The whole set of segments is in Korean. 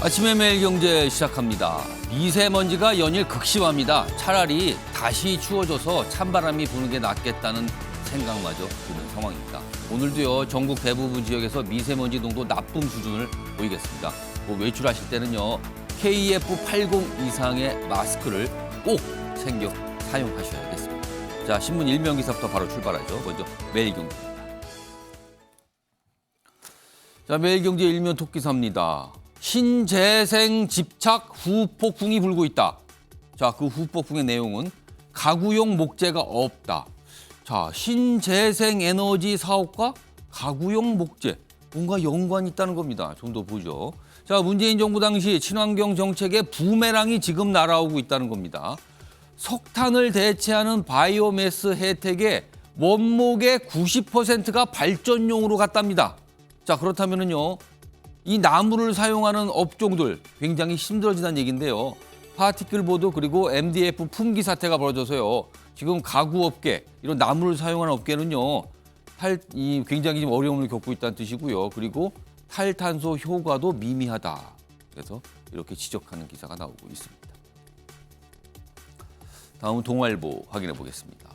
아침에 매일경제 시작합니다. 미세먼지가 연일 극심합니다. 차라리 다시 추워져서 찬바람이 부는 게 낫겠다는 생각마저 드는 상황입니다. 오늘도요, 전국 대부분 지역에서 미세먼지 농도 나쁨 수준을 보이겠습니다. 외출하실 때는요, KF80 이상의 마스크를 꼭 챙겨 사용하셔야겠습니다. 자, 신문 일면 기사부터 바로 출발하죠. 먼저 매일경제입니다. 자, 매일경제 일면 톱기사입니다. 신재생 집착 후폭풍이 불고 있다. 자, 그 후폭풍의 내용은 가구용 목재가 없다. 자, 신재생 에너지 사업과 가구용 목재, 뭔가 연관이 있다는 겁니다. 좀 더 보죠. 자, 문재인 정부 당시 친환경 정책의 부메랑이 지금 날아오고 있다는 겁니다. 석탄을 대체하는 바이오매스 혜택의 원목의 90%가 발전용으로 갔답니다. 자, 그렇다면은요, 이 나무를 사용하는 업종들 굉장히 힘들어진다는 얘기인데요. 파티클보드 그리고 MDF 품귀 사태가 벌어져서요. 지금 가구업계, 이런 나무를 사용하는 업계는요. 굉장히 지금 어려움을 겪고 있다는 뜻이고요. 그리고 탈탄소 효과도 미미하다. 그래서 이렇게 지적하는 기사가 나오고 있습니다. 다음은 동아일보 확인해 보겠습니다.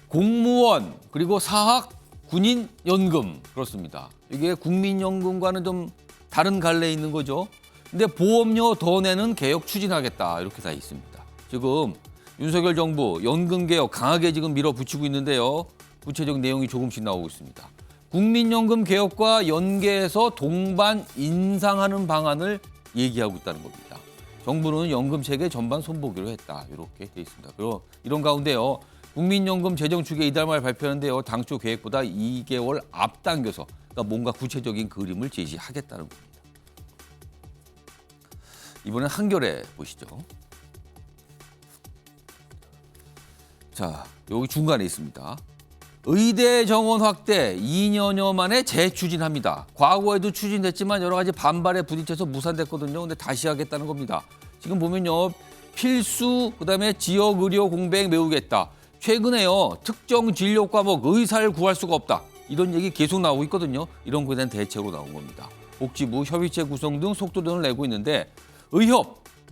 공무원 그리고 사학 군인 연금, 그렇습니다. 이게 국민연금과는 좀 다른 갈래에 있는 거죠. 근데 보험료 더 내는 개혁 추진하겠다, 이렇게 다 있습니다. 지금 윤석열 정부 연금 개혁 강하게 지금 밀어붙이고 있는데요. 구체적 내용이 조금씩 나오고 있습니다. 국민연금 개혁과 연계해서 동반 인상하는 방안을 얘기하고 있다는 겁니다. 정부는 연금 체계 전반 손보기로 했다, 이렇게 돼 있습니다. 그리고 이런 가운데요. 국민연금 재정 추계 이달 말 발표하는데요. 당초 계획보다 2개월 앞당겨서, 그러니까 뭔가 구체적인 그림을 제시하겠다는 겁니다. 이번엔 한겨레 보시죠. 자, 여기 중간에 있습니다. 의대 정원 확대 2년여 만에 재추진합니다. 과거에도 추진됐지만 여러 가지 반발에 부딪혀서 무산됐거든요. 근데 다시 하겠다는 겁니다. 지금 보면요. 필수, 그다음에 지역 의료 공백 메우겠다. 최근에요, 특정 진료 과목 의사를 구할 수가 없다. 이런 얘기 계속 나오고 있거든요. 이런 거에 대한 대책으로 나온 겁니다. 복지부 협의체 구성 등 속도전을 내고 있는데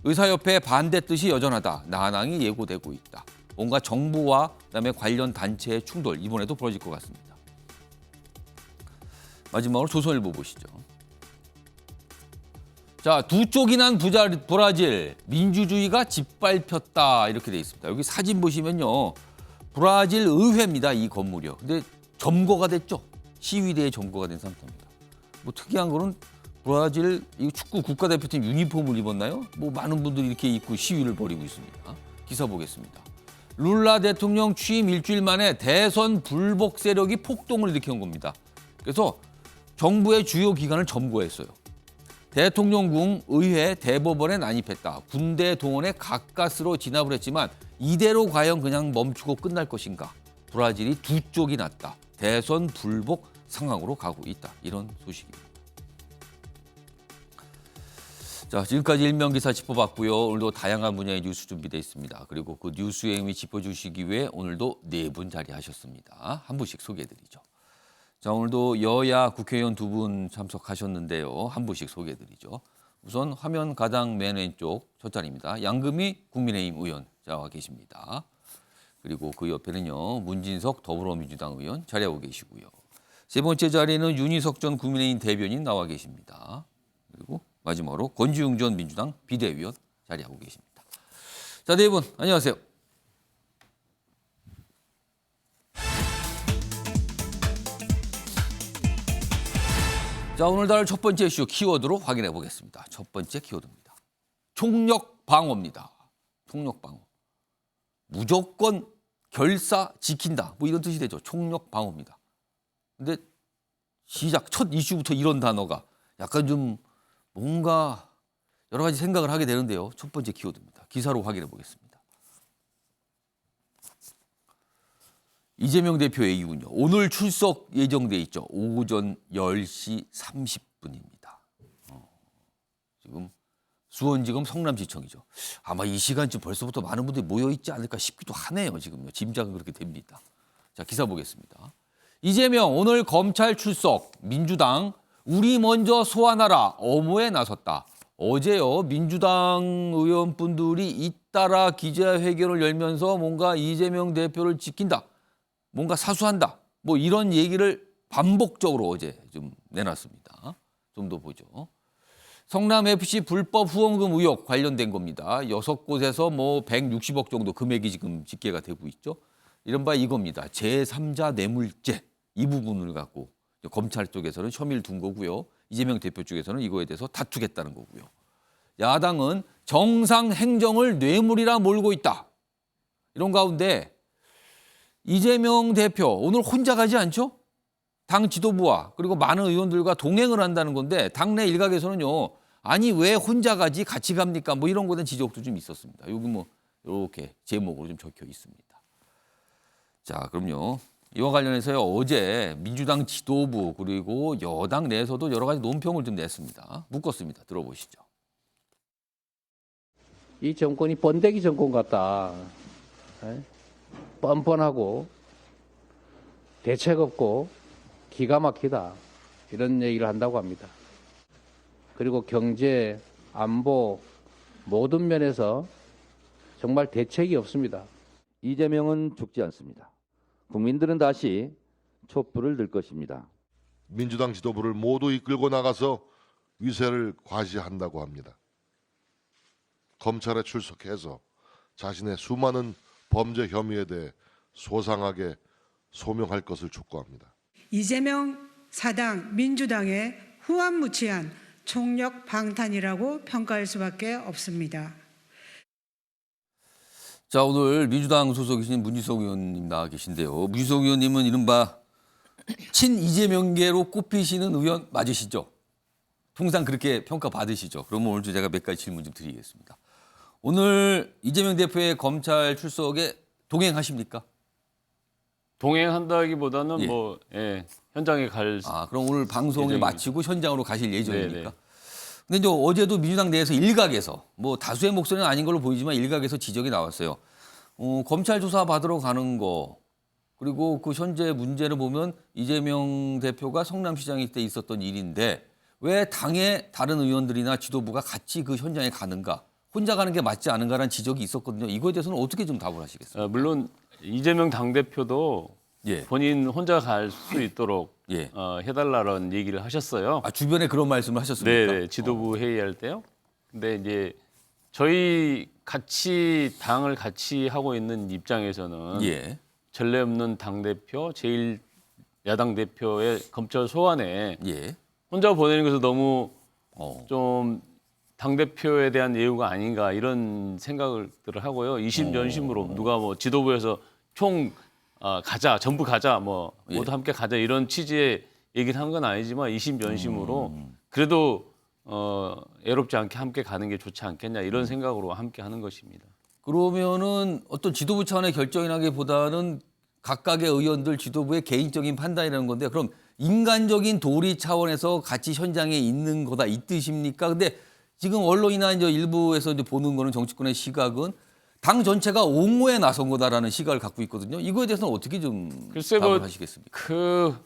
의사협회 반대 뜻이 여전하다. 난항이 예고되고 있다. 뭔가 정부와 그다음에 관련 단체의 충돌, 이번에도 벌어질 것 같습니다. 마지막으로 조선일보 보시죠. 자, 두 쪽이 난 브라질, 민주주의가 짓밟혔다, 이렇게 돼 있습니다. 여기 사진 보시면요. 브라질 의회입니다, 이 건물이요. 근데 점거가 됐죠. 시위대의 점거가 된 상태입니다. 뭐 특이한 거는 브라질 이 축구 국가대표팀 유니폼을 입었나요? 뭐 많은 분들이 이렇게 입고 시위를 벌이고 있습니다. 기사 보겠습니다. 룰라 대통령 취임 일주일 만에 대선 불복 세력이 폭동을 일으킨 겁니다. 그래서 정부의 주요 기관을 점거했어요. 대통령궁, 의회, 대법원에 난입했다. 군대 동원에 가까스로 진압을 했지만 이대로 과연 그냥 멈추고 끝날 것인가? 브라질이 두 쪽이 났다. 대선 불복 상황으로 가고 있다. 이런 소식입니다. 자, 지금까지 일면 기사 짚어봤고요. 오늘도 다양한 분야의 뉴스 준비되어 있습니다. 그리고 그 뉴스의 의미 짚어주시기 위해 오늘도 네 분 자리하셨습니다. 한 분씩 소개해드리죠. 자, 오늘도 여야 국회의원 두 분 참석하셨는데요. 한 분씩 소개해드리죠. 우선 화면 가장 맨 왼쪽 첫 자리입니다. 양금희 국민의힘 의원 자와 계십니다. 그리고 그 옆에는요, 문진석 더불어민주당 의원 자리하고 계시고요. 세 번째 자리는 윤희석 전 국민의힘 대변인 나와 계십니다. 그리고 마지막으로 권지웅 전 민주당 비대위원 자리하고 계십니다. 자, 네 분 안녕하세요. 자, 오늘 다룰 첫 번째 이슈 키워드로 확인해 보겠습니다. 첫 번째 키워드입니다. 총력 방어입니다. 총력 방어. 무조건 결사 지킨다. 뭐 이런 뜻이 되죠. 총력 방어입니다. 근데 시작 첫 이슈부터 이런 단어가 약간 좀 뭔가 여러 가지 생각을 하게 되는데요. 첫 번째 키워드입니다. 기사로 확인해 보겠습니다. 이재명 대표의 얘기군요. 오늘 출석 예정돼 있죠. 오전 10시 30분입니다. 지금 수원지검 성남지청이죠. 아마 이 시간쯤 벌써부터 많은 분들이 모여 있지 않을까 싶기도 하네요. 지금요. 짐작은 그렇게 됩니다. 자, 기사 보겠습니다. 이재명 오늘 검찰 출석, 민주당 우리 먼저 소환하라. 엄호에 나섰다. 어제요 민주당 의원분들이 잇따라 기자회견을 열면서 뭔가 이재명 대표를 지킨다. 뭔가 사수한다. 뭐 이런 얘기를 반복적으로 어제 좀 내놨습니다. 좀 더 보죠. 성남FC 불법 후원금 의혹 관련된 겁니다. 6곳에서 뭐 160억 정도 금액이 지금 집계가 되고 있죠. 이른바 이겁니다. 제3자 뇌물죄 이 부분을 갖고 검찰 쪽에서는 혐의를 둔 거고요. 이재명 대표 쪽에서는 이거에 대해서 다투겠다는 거고요. 야당은 정상 행정을 뇌물이라 몰고 있다. 이런 가운데 이재명 대표 오늘 혼자 가지 않죠? 당 지도부와 그리고 많은 의원들과 동행을 한다는 건데 당내 일각에서는요. 아니 왜 혼자 가지 같이 갑니까? 뭐 이런 거에 대한 지적도 좀 있었습니다. 여기 뭐 이렇게 제목으로 좀 적혀 있습니다. 자 그럼요. 이와 관련해서요. 어제 민주당 지도부 그리고 여당 내에서도 여러 가지 논평을 좀 냈습니다. 묶었습니다. 들어보시죠. 이 정권이 번데기 정권 같다. 뻔뻔하고 대책 없고 기가 막히다. 이런 얘기를 한다고 합니다. 그리고 경제, 안보 모든 면에서 정말 대책이 없습니다. 이재명은 죽지 않습니다. 국민들은 다시 촛불을 들 것입니다. 민주당 지도부를 모두 이끌고 나가서 위세를 과시한다고 합니다. 검찰에 출석해서 자신의 수많은 범죄 혐의에 대해 소상하게 소명할 것을 촉구합니다. 이재명 사당 민주당의 후한무치한 총력 방탄이라고 평가할 수밖에 없습니다. 자 오늘 민주당 소속이신 문희석 의원님 나와 계신데요. 문희석 의원님은 이른바 친 이재명계로 꼽히시는 의원 맞으시죠? 통상 그렇게 평가받으시죠? 그러면 오늘 제가 몇 가지 질문 좀 드리겠습니다. 오늘 이재명 대표의 검찰 출석에 동행하십니까? 동행한다기보다는 예. 현장에 갈. 그럼 오늘 방송을 예정입니다. 마치고 현장으로 가실 예정입니까? 네네. 근데 이제 어제도 민주당 내에서 일각에서 뭐 다수의 목소리는 아닌 걸로 보이지만 일각에서 지적이 나왔어요. 검찰 조사 받으러 가는 거 그리고 그 현재 문제를 보면 이재명 대표가 성남시장일 때 있었던 일인데 왜 당의 다른 의원들이나 지도부가 같이 그 현장에 가는가? 혼자 가는 게 맞지 않은가라는 지적이 있었거든요. 이거에 대해서는 어떻게 좀 답을 하시겠어요? 물론 이재명 당대표도 예. 본인 혼자 갈 수 있도록 예. 해달라는 얘기를 하셨어요. 주변에 그런 말씀을 하셨습니까? 네, 지도부 회의할 때요. 근데 이제 저희 당을 같이 하고 있는 입장에서는 예. 전례 없는 당대표, 제1 야당 대표의 검찰 소환에 예. 혼자 보내는 것은 너무 어. 좀 당대표에 대한 예우가 아닌가 이런 생각을 하고요. 이심전심으로 누가 뭐 지도부에서 가자, 전부 가자, 뭐 모두 함께 가자 이런 취지의 얘기를 한 건 아니지만 이심전심으로 그래도 애롭지 않게 함께 가는 게 좋지 않겠냐 이런 생각으로 함께 하는 것입니다. 그러면은 어떤 지도부 차원의 결정이라기보다는 각각의 의원들 지도부의 개인적인 판단이라는 건데 그럼 인간적인 도리 차원에서 같이 현장에 있는 거다 이 뜻입니까? 근데 지금 언론이나 이제 일부에서 이제 보는 거는 정치권의 시각은 당 전체가 옹호에 나선 거다라는 시각을 갖고 있거든요. 이거에 대해서는 어떻게 좀 글쎄 답을 하시겠습니까?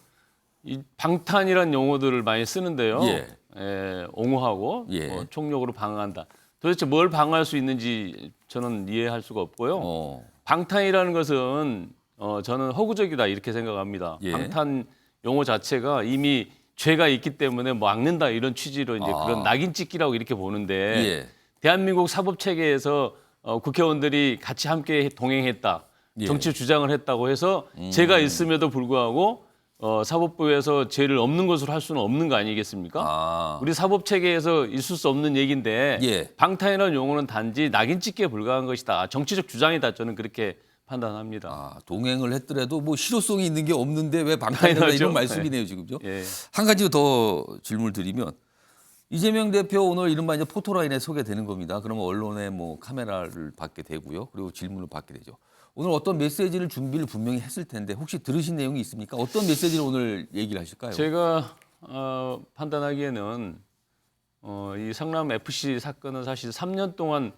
이 방탄이란 용어들을 많이 쓰는데요. 예. 옹호하고 예. 뭐 총력으로 방어한다. 도대체 뭘 방어할 수 있는지 저는 이해할 수가 없고요. 방탄이라는 것은 저는 허구적이다 이렇게 생각합니다. 예. 방탄 용어 자체가 이미 죄가 있기 때문에 뭐 막는다 이런 취지로 이제 그런 낙인 찍기라고 이렇게 보는데 예. 대한민국 사법 체계에서 국회의원들이 같이 함께 동행했다. 예. 정치 주장을 했다고 해서 죄가 있음에도 불구하고 사법부에서 죄를 없는 것으로 할 수는 없는 거 아니겠습니까? 우리 사법 체계에서 있을 수 없는 얘기인데 예. 방탄이라는 용어는 단지 낙인 찍기에 불과한 것이다. 정치적 주장이다. 저는 그렇게 판단합니다. 동행을 했더라도 뭐 실효성이 있는 게 없는데 왜 방탄이다 당연하죠. 이런 말씀이네요 지금요. 예. 한 가지 더 질문을 드리면 이재명 대표 오늘 이른바 이제 포토라인에 소개되는 겁니다. 그러면 언론에 뭐 카메라를 받게 되고요. 그리고 질문을 받게 되죠. 오늘 어떤 메시지를 준비를 분명히 했을 텐데 혹시 들으신 내용이 있습니까? 어떤 메시지를 오늘 얘기를 하실까요? 제가 판단하기에는 이 성남 FC 사건은 사실 3년 동안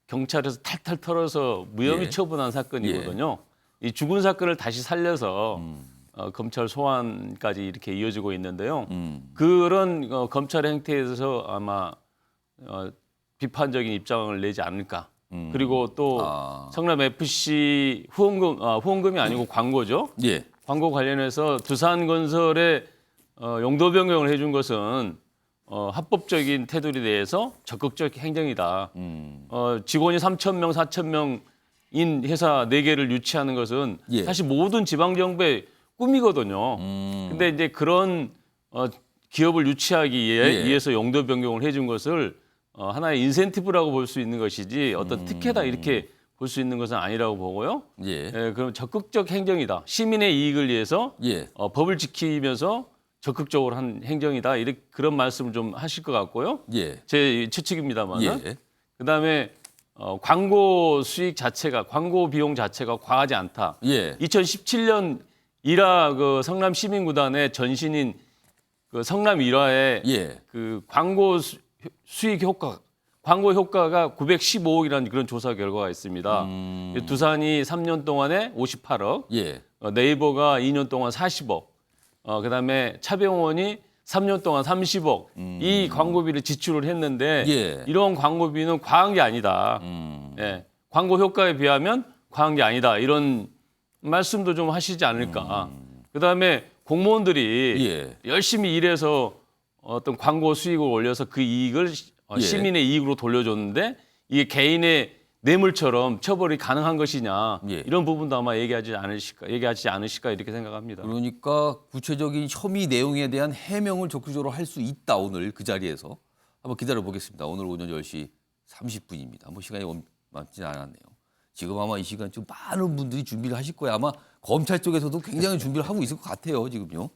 경찰에서 탈탈 털어서 무혐의 예. 처분한 사건이거든요. 이 죽은 사건을 다시 살려서 검찰 소환까지 이렇게 이어지고 있는데요. 그런 검찰 행태에 대해서 아마 비판적인 입장을 내지 않을까. 그리고 또 성남 FC 후원금이 아니고 광고죠. 예. 광고 관련해서 두산건설에 용도 변경을 해준 것은 합법적인 테두리에 대해서 적극적 행정이다. 직원이 3,000명, 4,000명인 회사 4개를 유치하는 것은 예. 사실 모든 지방정부의 꿈이거든요. 근데 이제 그런 기업을 유치하기 예. 위해서 용도 변경을 해준 것을 하나의 인센티브라고 볼 수 있는 것이지 어떤 특혜다 이렇게 볼 수 있는 것은 아니라고 보고요. 예. 그럼 적극적 행정이다. 시민의 이익을 위해서 예. 법을 지키면서 적극적으로 한 행정이다. 이렇게 그런 말씀을 좀 하실 것 같고요. 예. 제 추측입니다만. 예. 그다음에 광고 수익 자체가 광고 비용 자체가 과하지 않다. 예. 2017년 일화 그 성남 시민구단의 전신인 그 성남 일화의 예. 그 광고 수익 효과, 광고 효과가 915억이라는 그런 조사 결과가 있습니다. 두산이 3년 동안에 58억, 예. 네이버가 2년 동안 40억, 그다음에 차병원이 3년 동안 30억 이 광고비를 지출을 했는데 예. 이런 광고비는 과한 게 아니다. 예, 광고 효과에 비하면 과한 게 아니다. 이런 말씀도 좀 하시지 않을까. 그다음에 공무원들이 예. 열심히 일해서 어떤 광고 수익을 올려서 그 이익을 예. 시민의 이익으로 돌려줬는데 이게 개인의 뇌물처럼 처벌이 가능한 것이냐 예. 이런 부분도 아마 얘기하지 않으실까 이렇게 생각합니다. 그러니까 구체적인 혐의 내용에 대한 해명을 적극적으로 할 수 있다. 오늘 그 자리에서 한번 기다려 보겠습니다. 오늘 오전 10시 30분입니다. 뭐 시간이 많지 않았네요. 지금 아마 이 시간 좀 많은 분들이 준비를 하실 거예요. 아마 검찰 쪽에서도 굉장히 준비를 하고 있을 것 같아요. 지금요.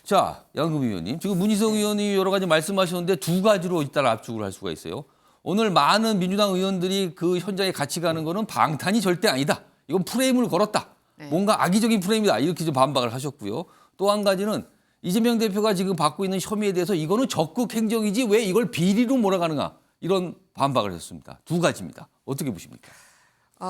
자, 양금 의원님. 지금 문희성 의원이 여러 가지 말씀하셨는데 두 가지로 일단 압축을 할 수가 있어요. 오늘 많은 민주당 의원들이 그 현장에 같이 가는 거는 방탄이 절대 아니다. 이건 프레임을 걸었다. 네. 뭔가 악의적인 프레임이다. 이렇게 좀 반박을 하셨고요. 또 한 가지는 이재명 대표가 지금 받고 있는 혐의에 대해서 이거는 적극 행정이지 왜 이걸 비리로 몰아가는가. 이런 반박을 했습니다. 두 가지입니다. 어떻게 보십니까?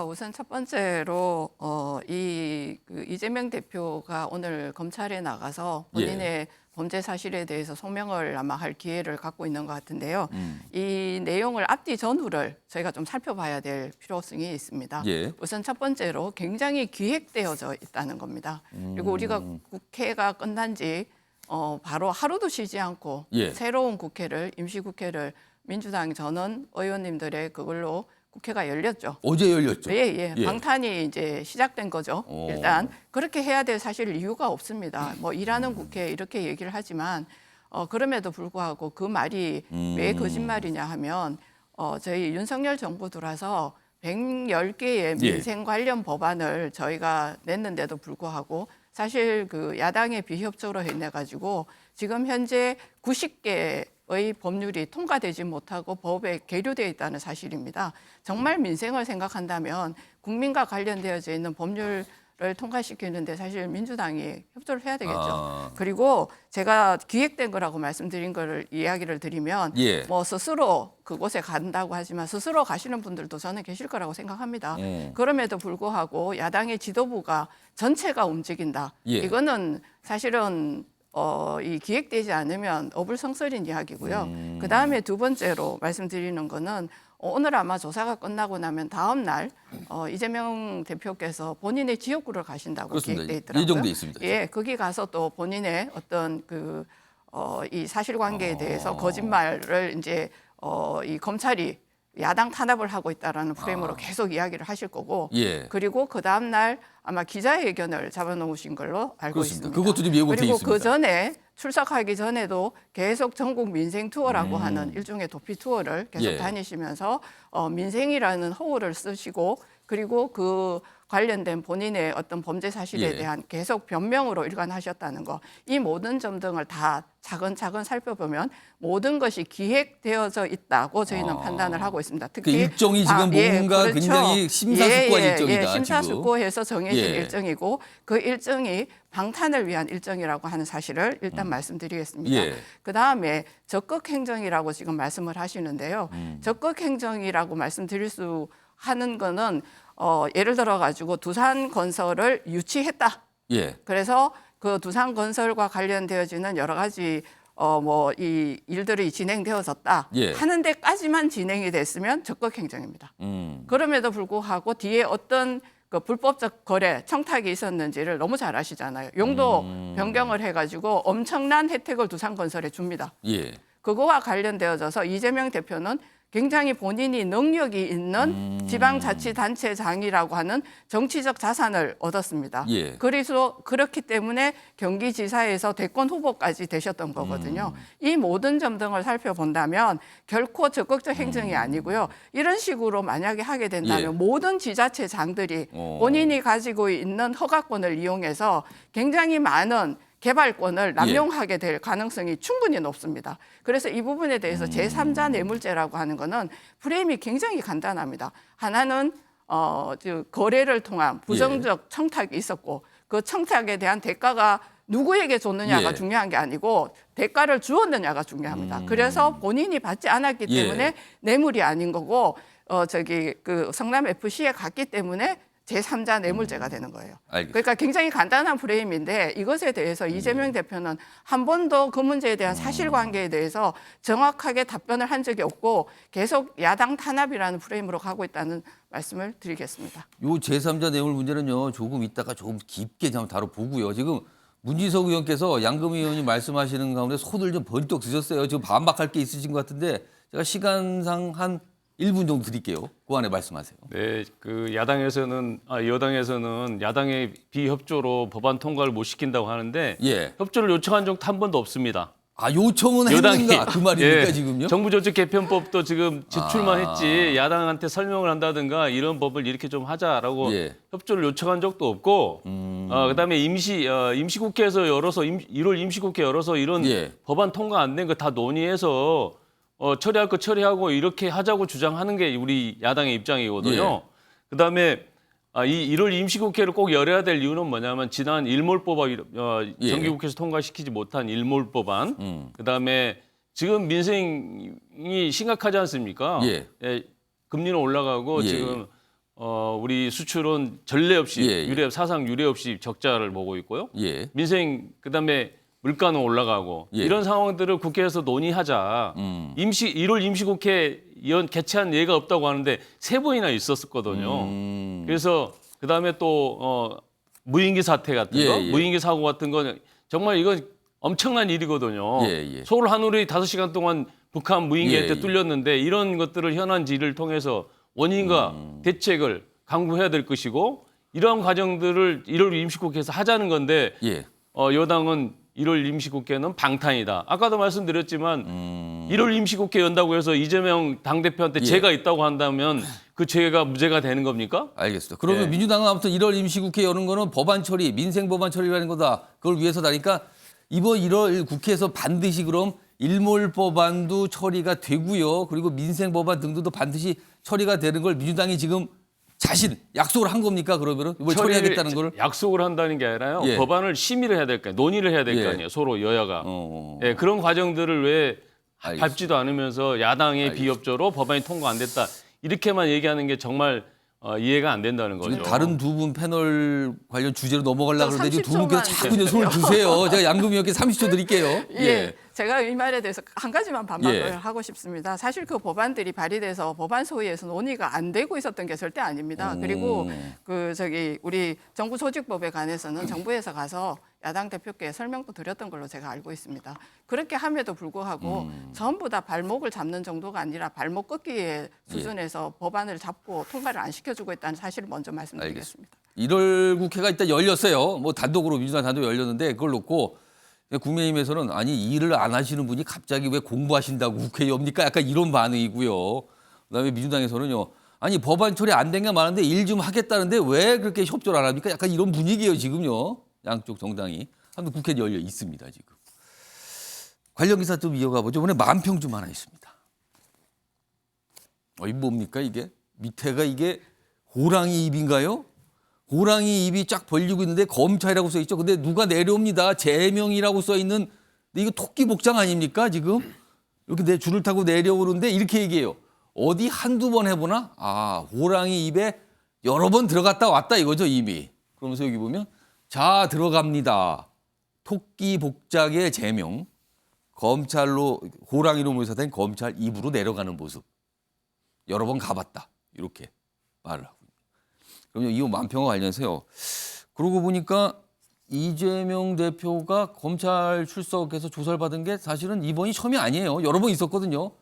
우선 첫 번째로 그 이재명 대표가 오늘 검찰에 나가서 본인의 범죄 사실에 대해서 소명을 아마 할 기회를 갖고 있는 것 같은데요. 이 내용을 앞뒤 전후를 저희가 좀 살펴봐야 될 필요성이 있습니다. 예. 우선 첫 번째로 굉장히 기획되어져 있다는 겁니다. 그리고 우리가 국회가 끝난 지 바로 하루도 쉬지 않고 예. 새로운 국회를 임시국회를 민주당 전원 의원님들의 그걸로 국회가 열렸죠. 어제 열렸죠. 예. 예. 방탄이 이제 시작된 거죠. 오. 일단 그렇게 해야 될 사실 이유가 없습니다. 뭐 일하는 국회 이렇게 얘기를 하지만 그럼에도 불구하고 그 말이 왜 거짓말이냐 하면 저희 윤석열 정부 들어서 110개의 민생 관련 법안을 저희가 냈는데도 불구하고 사실 그 야당의 비협조로 해내 가지고 지금 현재 90개의 법률이 통과되지 못하고 법에 계류되어 있다는 사실입니다. 정말 민생을 생각한다면 국민과 관련되어져 있는 법률을 통과시키는데 사실 민주당이 협조를 해야 되겠죠. 그리고 제가 기획된 거라고 말씀드린 거를 이야기를 드리면 뭐 스스로 그곳에 간다고 하지만 스스로 가시는 분들도 저는 계실 거라고 생각합니다. 그럼에도 불구하고 야당의 지도부가 전체가 움직인다. 이거는 사실은 이 기획되지 않으면 어불성설인 이야기고요. 그다음에 두 번째로 말씀드리는 거는 오늘 아마 조사가 끝나고 나면 다음 날 이재명 대표께서 본인의 지역구를 가신다고 그렇습니다. 계획돼 있더라고요. 예정돼 있습니다. 예, 거기 가서 또 본인의 어떤 이 사실관계에 대해서 거짓말을 이제 이 검찰이 야당 탄압을 하고 있다라는 프레임으로 계속 이야기를 하실 거고, 그리고 그 다음 날 아마 기자회견을 잡아놓으신 걸로 알고 그렇습니다. 있습니다. 그것도 좀 예고돼 그리고 있습니다. 그 전에 출석하기 전에도 계속 전국 민생 투어라고 하는 일종의 도피 투어를 계속 다니시면서 민생이라는 허울을 쓰시고, 그리고 그 관련된 본인의 어떤 범죄 사실에 대한 계속 변명으로 일관하셨다는 거, 이 모든 점 등을 다 차근차근 살펴보면 모든 것이 기획되어져 있다고 저희는 판단을 하고 있습니다. 특히 그 일정이 지금 뭔가 굉장히 심사숙고한 일정이다. 심사숙고해서 정해진 지금. 일정이고 그 일정이 방탄을 위한 일정이라고 하는 사실을 일단 말씀드리겠습니다. 그다음에 적극 행정이라고 지금 말씀을 하시는데요. 적극 행정이라고 말씀드릴 수 하는 거는 예를 들어 가지고 두산건설을 유치했다. 그래서 그 두산건설과 관련되어지는 여러 가지 뭐 이 일들이 진행되어졌다 예. 하는 데까지만 진행이 됐으면 적극 행정입니다. 그럼에도 불구하고 뒤에 어떤 그 불법적 거래, 청탁이 있었는지를 너무 잘 아시잖아요. 용도 변경을 해가지고 엄청난 혜택을 두산건설에 줍니다. 예. 그거와 관련되어져서 이재명 대표는 굉장히 본인이 능력이 있는 지방자치단체장이라고 하는 정치적 자산을 얻었습니다. 예. 그래서 그렇기 때문에 경기지사에서 대권 후보까지 되셨던 거거든요. 이 모든 점 등을 살펴본다면 결코 적극적 행정이 아니고요. 이런 식으로 만약에 하게 된다면 예. 모든 지자체장들이 본인이 가지고 있는 허가권을 이용해서 굉장히 많은 개발권을 남용하게 될 가능성이 충분히 높습니다. 그래서 이 부분에 대해서 제3자 뇌물죄라고 하는 거는 프레임이 굉장히 간단합니다. 하나는 거래를 통한 부정적 청탁이 있었고 그 청탁에 대한 대가가 누구에게 줬느냐가 예. 중요한 게 아니고 대가를 주었느냐가 중요합니다. 그래서 본인이 받지 않았기 예. 때문에 뇌물이 아닌 거고 그 성남 FC에 갔기 때문에 제3자 뇌물죄가 되는 거예요. 알겠습니다. 그러니까 굉장히 간단한 프레임인데 이것에 대해서 이재명 대표는 한 번도 그 문제에 대한 사실관계에 대해서 정확하게 답변을 한 적이 없고 계속 야당 탄압이라는 프레임으로 가고 있다는 말씀을 드리겠습니다. 요 제3자 뇌물 문제는요. 조금 이따가 조금 깊게 좀 다뤄보고요. 지금 문진석 의원께서 양금 의원이 말씀하시는 가운데 손을 좀 번쩍 드셨어요. 지금 반박할 게 있으신 것 같은데 제가 시간상 한 1분 정도 드릴게요. 그 안에 말씀하세요. 네, 여당에서는 야당의 비협조로 법안 통과를 못 시킨다고 하는데 예. 협조를 요청한 적도 한 번도 없습니다. 아, 요청은 했는가 그 말입니까 예, 지금요? 정부 조직 개편법도 지금 제출만 했지 야당한테 설명을 한다든가 이런 법을 이렇게 좀 하자라고 예. 협조를 요청한 적도 없고 그다음에 임시국회에서 열어서 1월 임시국회 열어서 이런 예. 법안 통과 안 된 거 다 논의해서 처리할 거 처리하고 이렇게 하자고 주장하는 게 우리 야당의 입장이거든요. 예. 그다음에 이 1월 임시국회를 꼭 열어야 될 이유는 뭐냐면 지난 일몰법안 예. 정기국회에서 통과시키지 못한 일몰법안 그다음에 지금 민생이 심각하지 않습니까? 예. 금리는 올라가고 예. 지금 우리 수출은 전례 없이 예. 사상 유례 없이 적자를 보고 있고요. 예. 민생 그다음에 물가는 올라가고 예. 이런 상황들을 국회에서 논의하자. 1월 임시국회 개최한 예가 없다고 하는데 3번이나 있었거든요. 그래서 그다음에 또 무인기 사태 같은 예, 거, 예. 무인기 사고 같은 건 정말 이건 엄청난 일이거든요. 예. 서울 하늘이 5시간 동안 북한 무인기한테 예. 뚫렸는데 이런 것들을 현안 질의를 통해서 원인과 대책을 강구해야 될 것이고 이러한 과정들을 1월 임시국회에서 하자는 건데 예. 여당은 1월 임시국회는 방탄이다. 아까도 말씀드렸지만 1월 임시국회 연다고 해서 이재명 당대표한테 예. 죄가 있다고 한다면 그 죄가 무죄가 되는 겁니까? 알겠습니다. 그러면 예. 민주당은 아무튼 1월 임시국회 여는 거는 법안 처리, 민생 법안 처리라는 거다. 그걸 위해서다니까 이번 1월 국회에서 반드시 그럼 일몰 법안도 처리가 되고요. 그리고 민생 법안 등도 반드시 처리가 되는 걸 민주당이 지금 자신 약속을 한 겁니까? 그러면은 이걸 처리하겠다는 거를 약속을 한다는 게 아니라요. 예. 법안을 심의를 해야 될 거 아니에요. 논의를 해야 될 거 예. 아니에요. 서로 여야가. 예, 그런 과정들을 왜 알겠습니다. 밟지도 않으면서 야당의 알겠습니다. 비협조로 법안이 통과 안 됐다. 이렇게만 얘기하는 게 정말 이해가 안 된다는 거죠. 지금 다른 두 분 패널 관련 주제로 넘어가려고 저 그러는데 지금 두 분께서 30초만 자꾸 이제 손을 드세요. 제가 양금 의원께 30초 드릴게요. 예. 제가 이 말에 대해서 한 가지만 반박을 예. 하고 싶습니다. 사실 그 법안들이 발의돼서 법안 소위에서 논의가 안 되고 있었던 게 절대 아닙니다. 그리고 우리 정부 소집법에 관해서는 정부에서 가서 야당 대표께 설명도 드렸던 걸로 제가 알고 있습니다. 그렇게 함에도 불구하고 전부 다 발목을 잡는 정도가 아니라 발목 꺾기의 수준에서 법안을 잡고 통과를 안 시켜주고 있다는 사실을 먼저 말씀드리겠습니다. 1월 국회가 일단 열렸어요. 뭐 단독으로 민주당 단독 열렸는데 그걸 놓고 국민의힘에서는 아니 일을 안 하시는 분이 갑자기 왜 공부하신다고 국회에 옵니까? 약간 이런 반응이고요. 그다음에 민주당에서는요. 아니 법안 처리 안 된 게 많은데 일 좀 하겠다는데 왜 그렇게 협조를 안 합니까? 약간 이런 분위기예요 지금요. 양쪽 정당이. 아무튼 국회는 열려 있습니다 지금. 관련 기사 좀 이어가 보죠. 이번에 만평 좀 하나 있습니다. 이 뭡니까 이게? 밑에가 이게 호랑이 입인가요? 호랑이 입이 쫙 벌리고 있는데 검찰이라고 써 있죠. 근데 누가 내려옵니다. 제명이라고 써 있는. 근데 이거 토끼 복장 아닙니까 지금? 이렇게 내 줄을 타고 내려오는데 이렇게 얘기해요. 어디 한두 번 해보나? 아, 호랑이 입에 여러 번 들어갔다 왔다 이거죠 이미. 그러면서 여기 보면 자 들어갑니다. 토끼 복장의 제명, 검찰로 호랑이로 묘사된 검찰 입으로 내려가는 모습. 여러 번 가봤다. 이렇게 말을 하고 있습니다. 그럼요, 이 만평과 관련해서요. 그러고 보니까 이재명 대표가 검찰 출석해서 조사를 받은 게 사실은 이번이 처음이 아니에요. 여러 번 있었거든요.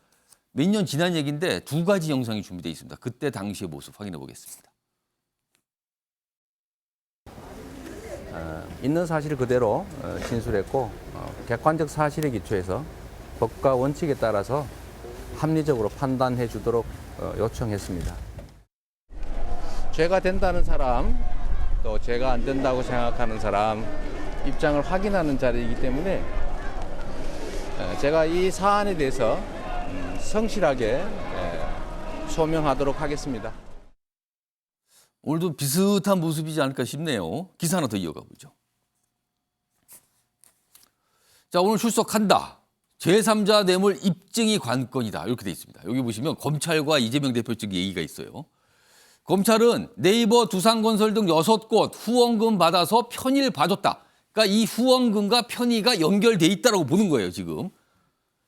몇 년 지난 얘기인데 두 가지 영상이 준비되어 있습니다. 그때 당시의 모습 확인해 보겠습니다. 있는 사실 그대로 진술했고 객관적 사실에 기초해서 법과 원칙에 따라서 합리적으로 판단해 주도록 요청했습니다. 죄가 된다는 사람, 또 죄가 안 된다고 생각하는 사람 입장을 확인하는 자리이기 때문에 제가 이 사안에 대해서 성실하게 소명하도록 하겠습니다. 오늘도 비슷한 모습이지 않을까 싶네요. 기사 하나 더 이어가 보죠. 자, 오늘 출석한다. 제3자 뇌물 입증이 관건이다. 이렇게 돼 있습니다. 여기 보시면 검찰과 이재명 대표 측 얘기가 있어요. 검찰은 네이버, 두산건설 등 6곳 후원금 받아서 편의를 봐줬다. 그러니까 이 후원금과 편의가 연결돼 있다고 보는 거예요, 지금.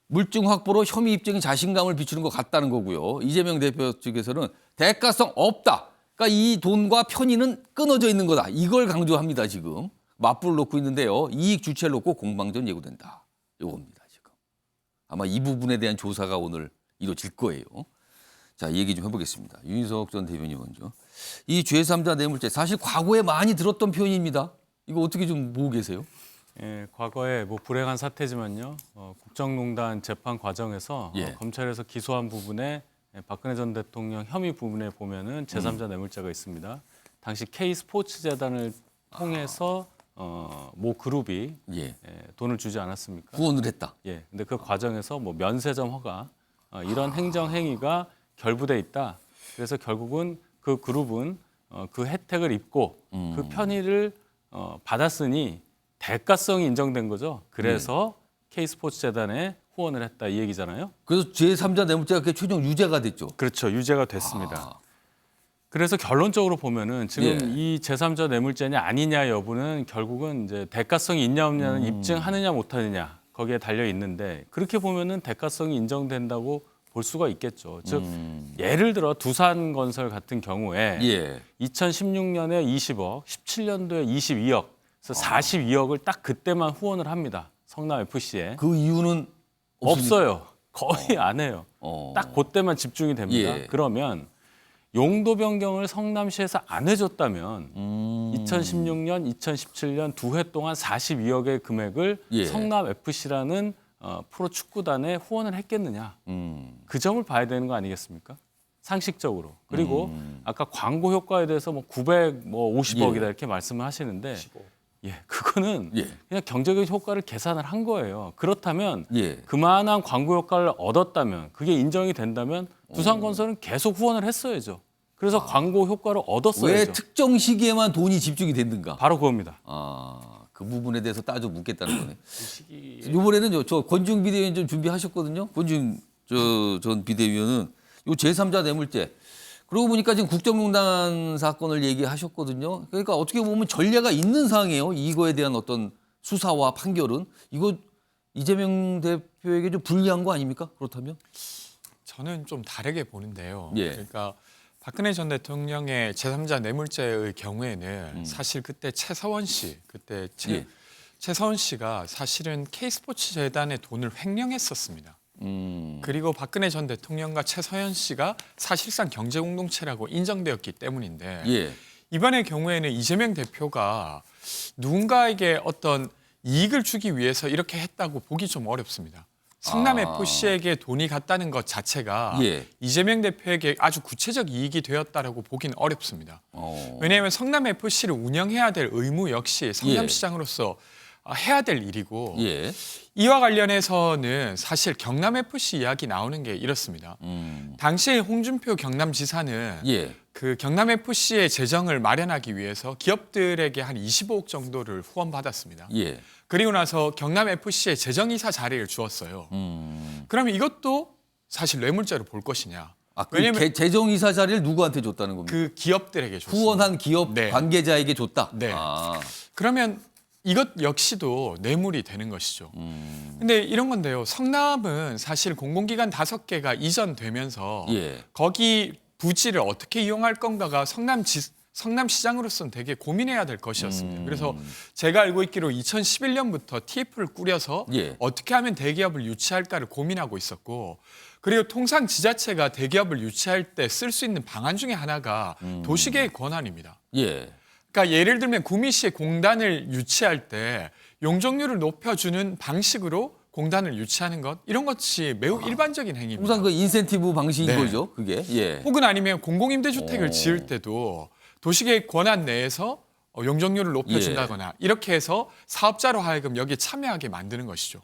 물증 확보로 혐의 입증에 자신감을 비추는 것 같다는 거고요. 이재명 대표 측에서는 대가성 없다. 그러니까 이 돈과 편의는 끊어져 있는 거다. 이걸 강조합니다, 지금. 맞불을 놓고 있는데요. 이익 주체를 놓고 공방전 예고된다. 이겁니다, 지금. 아마 이 부분에 대한 조사가 오늘 이루어질 거예요. 자, 이 얘기 좀 해보겠습니다. 윤희석 전 대변인 먼저. 이 제3자 뇌물죄 사실 과거에 많이 들었던 표현입니다. 이거 어떻게 좀 보고 계세요? 예, 과거에 뭐 불행한 사태지만요. 국정농단 재판 과정에서 예. 검찰에서 기소한 부분에 박근혜 전 대통령 혐의 부분에 보면은 제3자 뇌물죄가 있습니다. 당시 K스포츠재단을 통해서 모 그룹이 예. 돈을 주지 않았습니까? 후원을 했다. 예. 근데 그 과정에서 뭐 면세점 허가 이런 행정 행위가 결부돼 있다. 그래서 결국은 그 그룹은 그 혜택을 입고 그 편의를 받았으니 대가성이 인정된 거죠. 그래서 K스포츠재단에 후원을 했다 이 얘기잖아요. 그래서 제3자 뇌물죄가 그게 최종 유죄가 됐죠. 그렇죠. 유죄가 됐습니다. 그래서 결론적으로 보면은 지금 예. 이 제3자 뇌물죄냐 아니냐 여부는 결국은 이제 대가성이 있냐 없냐는 입증하느냐 못하느냐 거기에 달려 있는데 그렇게 보면은 대가성이 인정된다고 볼 수가 있겠죠. 즉 예를 들어 두산건설 같은 경우에 예. 2016년에 20억, 17년도에 22억, 그래서 42억을 딱 그때만 후원을 합니다. 성남 FC에. 그 이유는 없습니까? 없어요. 거의 안 해요. 딱 그때만 집중이 됩니다. 예. 그러면 용도 변경을 성남시에서 안 해줬다면 2016년, 2017년 두 해 동안 42억의 금액을 예. 성남 FC라는 프로축구단에 후원을 했겠느냐. 그 점을 봐야 되는 거 아니겠습니까? 상식적으로. 그리고 아까 광고 효과에 대해서 뭐 950억이다 예. 이렇게 말씀을 하시는데 예, 그거는 예. 그냥 경제적 효과를 계산을 한 거예요. 그렇다면 예. 그만한 광고 효과를 얻었다면 그게 인정이 된다면 두산건설은 계속 후원을 했어야죠. 그래서 광고 효과를 왜 얻었어야죠. 특정 시기에만 돈이 집중이 됐는가? 바로 그겁니다. 그 부분에 대해서 따져 묻겠다는 거네. 이번에는 저 권지웅 비대위원 좀 준비하셨거든요. 권지웅 전 비대위원은 요 제3자 뇌물죄. 그러고 보니까 지금 국정농단 사건을 얘기하셨거든요. 그러니까 어떻게 보면 전례가 있는 사항이에요. 이거에 대한 어떤 수사와 판결은 이거 이재명 대표에게 좀 불리한 거 아닙니까? 그렇다면? 저는 좀 다르게 보는데요. 예. 그러니까 박근혜 전 대통령의 제3자 뇌물죄의 경우에는 사실 그때 최서원 씨, 예. 최서원 씨가 사실은 K스포츠재단의 돈을 횡령했었습니다. 그리고 박근혜 전 대통령과 최서연 씨가 사실상 경제공동체라고 인정되었기 때문인데 예. 이번의 경우에는 이재명 대표가 누군가에게 어떤 이익을 주기 위해서 이렇게 했다고 보기 좀 어렵습니다. 성남FC에게 돈이 갔다는 것 자체가 예. 이재명 대표에게 아주 구체적 이익이 되었다라고 보기는 어렵습니다. 왜냐하면 성남FC를 운영해야 될 의무 역시 성남시장으로서 해야 될 일이고 예. 이와 관련해서는 사실 경남FC 이야기 나오는 게 이렇습니다. 당시에 홍준표 경남지사는 예. 그 경남FC의 재정을 마련하기 위해서 기업들에게 한 25억 정도를 후원받았습니다. 예. 그리고 나서 경남FC의 재정이사 자리를 주었어요. 그러면 이것도 사실 뇌물죄로 볼 것이냐. 그 왜냐면 재정이사 자리를 누구한테 줬다는 겁니까? 그 기업들에게 줬습니다. 후원한 기업 네. 관계자에게 줬다? 네. 아. 그러면 이것 역시도 뇌물이 되는 것이죠. 근데 이런 건데요. 성남은 사실 공공기관 5개가 이전되면서 예. 거기 부지를 어떻게 이용할 건가가 성남시장으로서는 되게 고민해야 될 것이었습니다. 그래서 제가 알고 있기로 2011년부터 TF를 꾸려서 예. 어떻게 하면 대기업을 유치할까를 고민하고 있었고, 그리고 통상 지자체가 대기업을 유치할 때 쓸 수 있는 방안 중에 하나가 도시계획 권한입니다. 예. 그러니까 예를 들면 구미시의 공단을 유치할 때 용적률을 높여주는 방식으로 공단을 유치하는 것, 이런 것이 매우 일반적인 행위입니다. 통상 그 인센티브 방식인 네. 거죠, 그게. 예. 혹은 아니면 공공임대주택을 지을 때도 도시계획 권한 내에서 용적률을 높여준다거나 이렇게 해서 사업자로 하여금 여기에 참여하게 만드는 것이죠.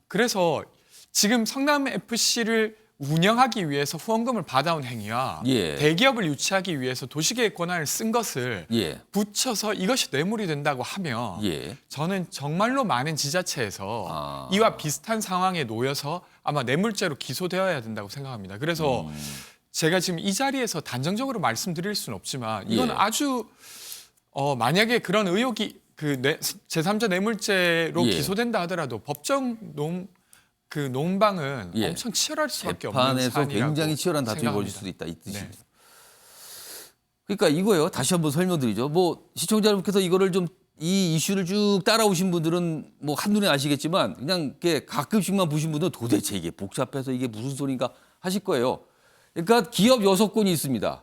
그래서 지금 성남FC를 운영하기 위해서 후원금을 받아온 행위와 예. 대기업을 유치하기 위해서 도시계획 권한을 쓴 것을 예. 붙여서 이것이 뇌물이 된다고 하면 예. 저는 정말로 많은 지자체에서 이와 비슷한 상황에 놓여서 아마 뇌물죄로 기소되어야 된다고 생각합니다. 그래서 제가 지금 이 자리에서 단정적으로 말씀드릴 수는 없지만 이건 예. 아주 만약에 그런 의혹이 제3자 뇌물죄로 예. 기소된다 하더라도 법정 논방은 예. 엄청 치열할 수밖에 없는 재판에서 사안이라고 굉장히 치열한 다툼이 벌어질 생각합니다. 수도 있다, 이 뜻입니다. 네. 그러니까 이거예요. 다시 한번 설명드리죠. 뭐 시청자 여러분께서 이거를 좀 이 이슈를 쭉 따라오신 분들은 뭐 한눈에 아시겠지만 그냥 이렇게 가끔씩만 보신 분들은 도대체 이게 복잡해서 이게 무슨 소린가 하실 거예요. 그러니까 기업 6건이 있습니다.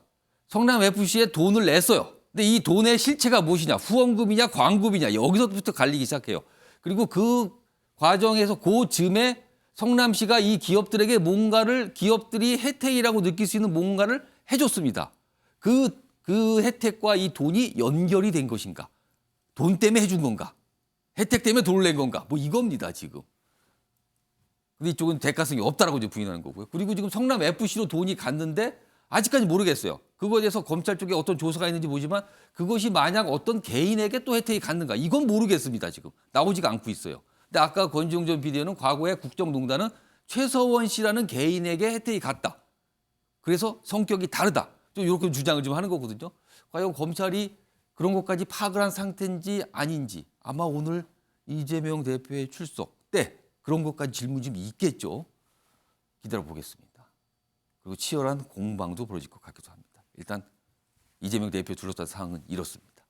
성남FC에 돈을 냈어요. 근데 이 돈의 실체가 무엇이냐, 후원금이냐, 광금이냐, 여기서부터 갈리기 시작해요. 그리고 그 과정에서 그 즈음에 성남시가 이 기업들에게 뭔가를 기업들이 혜택이라고 느낄 수 있는 뭔가를 해줬습니다. 그 혜택과 이 돈이 연결이 된 것인가? 돈 때문에 해준 건가? 혜택 때문에 돈을 낸 건가? 뭐 이겁니다, 지금. 근데 이쪽은 대가성이 없다라고 이제 부인하는 거고요. 그리고 지금 성남FC로 돈이 갔는데 아직까지 모르겠어요. 그거에 대해서 검찰 쪽에 어떤 조사가 있는지 보지만 그것이 만약 어떤 개인에게 또 혜택이 갔는가? 이건 모르겠습니다, 지금. 나오지가 않고 있어요. 근데 아까 권지용 전 비대위원은 과거에 국정농단은 최서원 씨라는 개인에게 혜택이 갔다. 그래서 성격이 다르다. 좀 이렇게 주장을 좀 하는 거거든요. 과연 검찰이 그런 것까지 파악을 한 상태인지 아닌지 아마 오늘 이재명 대표의 출석 때 그런 것까지 질문이 좀 있겠죠. 기다려 보겠습니다. 그리고 치열한 공방도 벌어질 것 같기도 합니다. 일단 이재명 대표 둘러싼 상황은 이렇습니다.